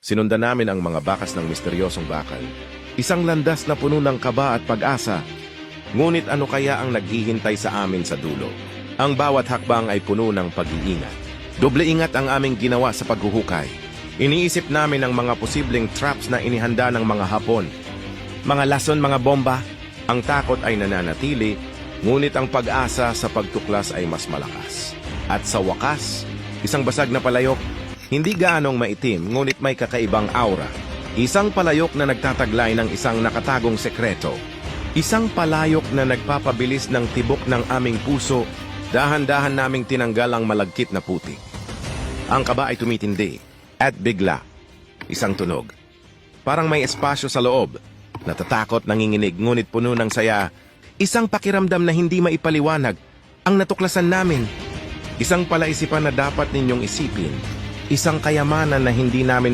Sinundan namin ang mga bakas ng misteryosong bakal. Isang landas na puno ng kaba at pag-asa. Ngunit ano kaya ang naghihintay sa amin sa dulo? Ang bawat hakbang ay puno ng pag-iingat. Doble ingat ang aming ginawa sa paghuhukay. Iniisip namin ang mga posibleng traps na inihanda ng mga Hapon. Mga lason, mga bomba. Ang takot ay nananatili, ngunit ang pag-asa sa pagtuklas ay mas malakas. At sa wakas, isang basag na palayok, hindi gaanong maitim ngunit may kakaibang aura. Isang palayok na nagtataglay ng isang nakatagong sekreto. Isang palayok na nagpapabilis ng tibok ng aming puso. Dahan-dahan naming tinanggal ang malagkit na putik. Ang kaba ay tumitindi at bigla. Isang tunog. Parang may espasyo sa loob. Natatakot, nanginginig, ngunit puno ng saya. Isang pakiramdam na hindi maipaliwanag ang natuklasan namin. Isang palaisipan na dapat ninyong isipin. Isang kayamanan na hindi namin